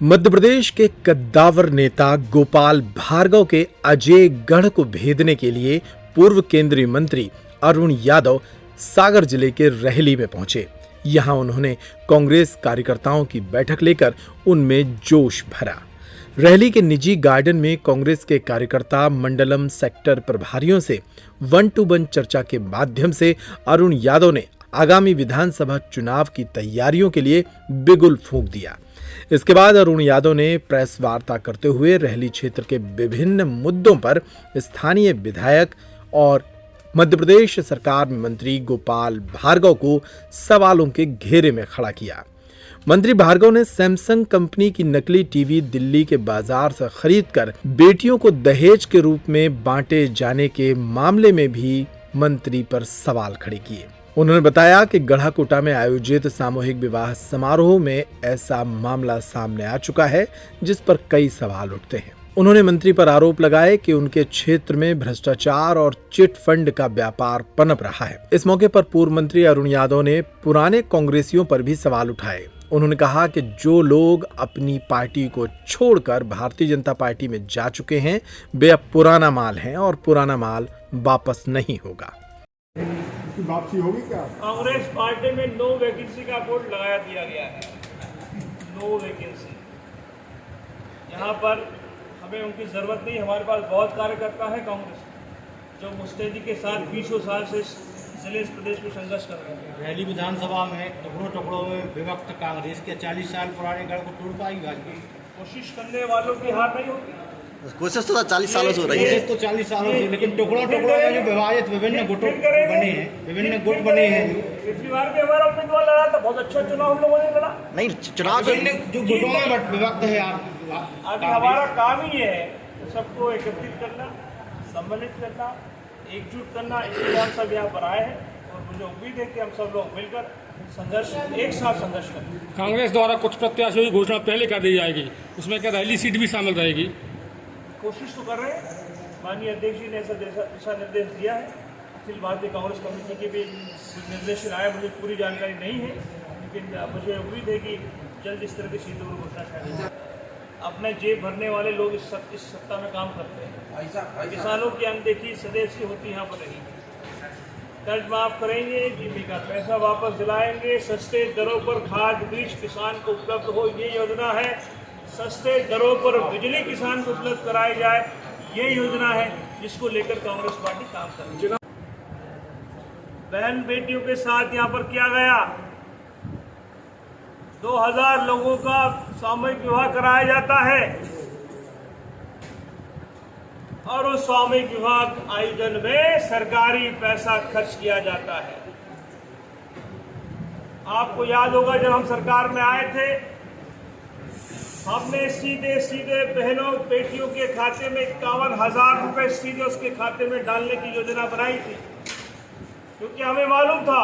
मध्य प्रदेश के कद्दावर नेता गोपाल भार्गव के अजय गढ़ को भेदने के लिए पूर्व केंद्रीय मंत्री अरुण यादव सागर जिले के रहली में पहुंचे। यहां उन्होंने कांग्रेस कार्यकर्ताओं की बैठक लेकर उनमें जोश भरा। रहली के निजी गार्डन में कांग्रेस के कार्यकर्ता मंडलम सेक्टर प्रभारियों से 1-to-1 चर्चा के माध्यम से अरुण यादव ने आगामी विधानसभा चुनाव की तैयारियों के लिए बिगुल फूंक दिया। इसके बाद अरुण यादव ने प्रेस वार्ता करते हुए रहली क्षेत्र के विभिन्न मुद्दों पर स्थानीय विधायक और मध्य प्रदेश सरकार में मंत्री गोपाल भार्गव को सवालों के घेरे में खड़ा किया। मंत्री भार्गव ने सैमसंग कंपनी की नकली टीवी दिल्ली के बाजार से खरीदकर बेटियों को दहेज के रूप में बांटे जाने के मामले में भी मंत्री पर सवाल खड़े किए। उन्होंने बताया कि गढ़ाकोटा में आयोजित सामूहिक विवाह समारोह में ऐसा मामला सामने आ चुका है जिस पर कई सवाल उठते हैं। उन्होंने मंत्री पर आरोप लगाए कि उनके क्षेत्र में भ्रष्टाचार और चिट फंड का व्यापार पनप रहा है। इस मौके पर पूर्व मंत्री अरुण यादव ने पुराने कांग्रेसियों पर भी सवाल उठाए। उन्होंने कहा कि जो लोग अपनी पार्टी को छोड़कर भारतीय जनता पार्टी में जा चुके हैं वे अब पुराना माल हैं और पुराना माल वापस नहीं होगा। वापसी होगी क्या? कांग्रेस पार्टी में नो वैकेंसी का बोर्ड लगाया दिया गया है। No vacancy. यहाँ पर हमें उनकी ज़रूरत नहीं। हमारे पास बहुत कार्यकर्ता है कांग्रेस जो मुस्तैदी के साथ 20 साल से जिले इस प्रदेश में संघर्ष कर रहे हैं। रहली विधानसभा में टुकड़ों में विभक्त कांग्रेस के 40 साल पुराने गढ़ को तोड़ पाएगी भाजपा। कोशिश करने वालों की हार नहीं होती। कोशिश तो 40 सालों से हो रही है। कोशिश तो 40 सालों से, लेकिन टुकड़ों में जो विभाजित विभिन्न गुट बने हैं। पिछली बार भी हमारा उम्मीदवार लड़ा था, बहुत अच्छा चुनाव हम लोगों ने लड़ा। नहीं, चुनाव जो गुटों में विभक्त है आप अभी हमारा काम ही है सबको एकत्रित करना, सम्मिलित करना, एकजुट करना। इसलिए हम सब यहाँ पर आए हैं और मुझे उम्मीद है कि हम सब लोग मिलकर संघर्ष एक साथ संघर्ष करें। कांग्रेस द्वारा कुछ प्रत्याशियों की घोषणा पहले कर दी जाएगी, उसमें क्या रहली सीट भी शामिल रहेगी? कोशिश तो कर रहे हैं। माननीय अध्यक्ष जी ने ऐसा दिशा निर्देश दिया है। अखिल भारतीय कांग्रेस कमेटी के भी कुछ निर्देश आए, मुझे पूरी जानकारी नहीं है, लेकिन मुझे उम्मीद है कि जल्द इस तरह की सीटों पर घोषणा करेंगे। अपने जेब भरने वाले लोग इस सत्ता में काम करते हैं। किसानों की अनदेखी सदैव से होती यहाँ पर रही। कर्ज माफ करेंगे, बीमे का पैसा वापस दिलाएंगे, सस्ते दरों पर खाद बीज किसान को उपलब्ध हो, ये योजना है। सस्ते दरों पर बिजली किसान को उपलब्ध कराई जाए, ये योजना है जिसको लेकर कांग्रेस पार्टी काम कर रही है। बहन बेटियों के साथ यहाँ पर किया गया 2000 लोगों का सामूहिक विवाह कराया जाता है और उस सामूहिक विवाह आयोजन में सरकारी पैसा खर्च किया जाता है। आपको याद होगा जब हम सरकार में आए थे, हमने सीधे बहनों बेटियों के खाते में 51,000 रुपए सीधे उसके खाते में डालने की योजना बनाई थी, क्योंकि हमें मालूम था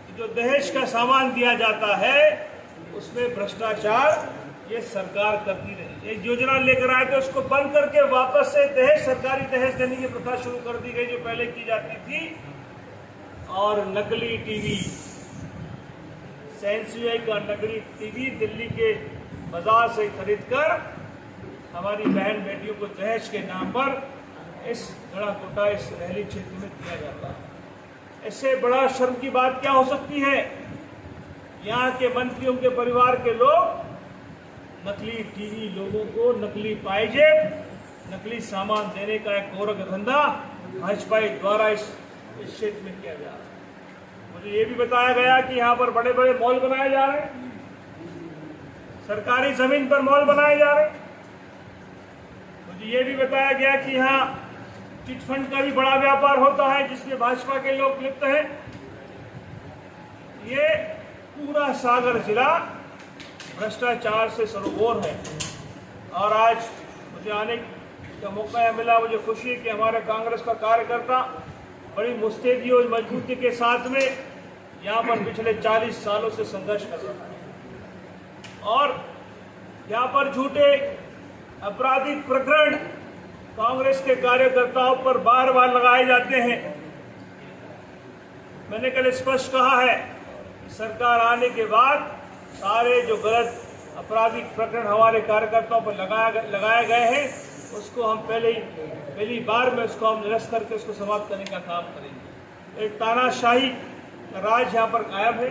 कि जो दहेज का सामान दिया जाता है उसमें भ्रष्टाचार ये सरकार करती रही। एक योजना लेकर आए थे, उसको बंद करके वापस से सरकारी दहेज देने की प्रथा शुरू कर दी गई जो पहले की जाती थी। और नकली टीवी, सेंसुई का नकली टीवी दिल्ली के बाजार से खरीदकर हमारी बहन बेटियों को दहेज के नाम पर इस गढ़ाकोटा इस रहली क्षेत्र में दिया जाता है। इससे बड़ा शर्म की बात क्या हो सकती है? यहाँ के मंत्रियों के परिवार के लोग नकली टीवी लोगों को नकली पायजेब, नकली सामान देने का एक गोरख धंधा भाजपा द्वारा इस क्षेत्र में किया जा रहा है। मुझे ये भी बताया गया कि यहाँ पर बड़े बड़े मॉल बनाए जा रहे हैं, सरकारी जमीन पर मॉल बनाए जा रहे हैं। मुझे ये भी बताया गया कि यहाँ चिट फंड का भी बड़ा व्यापार होता है जिसमें भाजपा के लोग लिप्त हैं। ये पूरा सागर जिला भ्रष्टाचार से सरोबोर है। और आज मुझे आने का मौका यह मिला, मुझे खुशी है कि हमारे कांग्रेस का कार्यकर्ता बड़ी मुस्तैदी और मजबूती के साथ में यहाँ पर पिछले 40 सालों से संघर्ष कर रहा है। और यहाँ पर झूठे आपराधिक प्रकरण कांग्रेस के कार्यकर्ताओं पर बार बार लगाए जाते हैं। मैंने कल स्पष्ट कहा है कि सरकार आने के बाद सारे जो गलत आपराधिक प्रकरण हमारे कार्यकर्ताओं पर लगाए गए हैं, उसको हम पहली बार में उसको हम निरस्त करके उसको समाप्त करने का काम करेंगे। एक तानाशाही का राज यहाँ पर कायम है।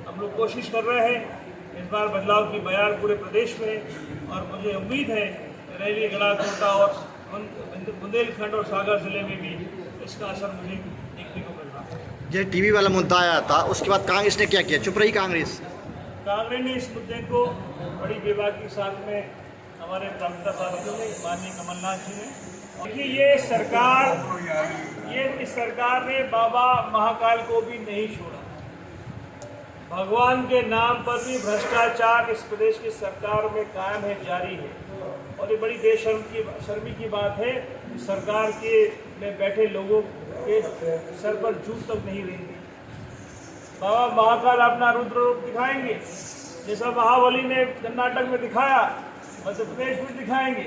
हम लोग कोशिश कर रहे हैं इस बार बदलाव की बयार पूरे प्रदेश में, और मुझे उम्मीद है कि रैली, गलाकोटा और बुंदेलखंड और सागर जिले में भी इसका असर मुझे देखने को मिल रहा है। जो टीवी वाला मुद्दा आया था उसके बाद कांग्रेस ने क्या किया? चुप रही कांग्रेस? कांग्रेस ने इस मुद्दे को बड़ी बेबाकी के साथ में हमारे प्रवक्ता साथियों ने, माननीय कमलनाथ जी ने, देखिए इस सरकार ने बाबा महाकाल को भी नहीं छोड़ा। भगवान के नाम पर भी भ्रष्टाचार इस प्रदेश की सरकार में कायम है, जारी है, और ये बड़ी बेशर्मी की बात है कि सरकार के में बैठे लोगों के सर पर जूत तक नहीं रहेंगी। बाबा महाकाल अपना रुद्र रूप दिखाएंगे, जैसा महाबली ने कर्नाटक में दिखाया, मध्य प्रदेश में दिखाएंगे।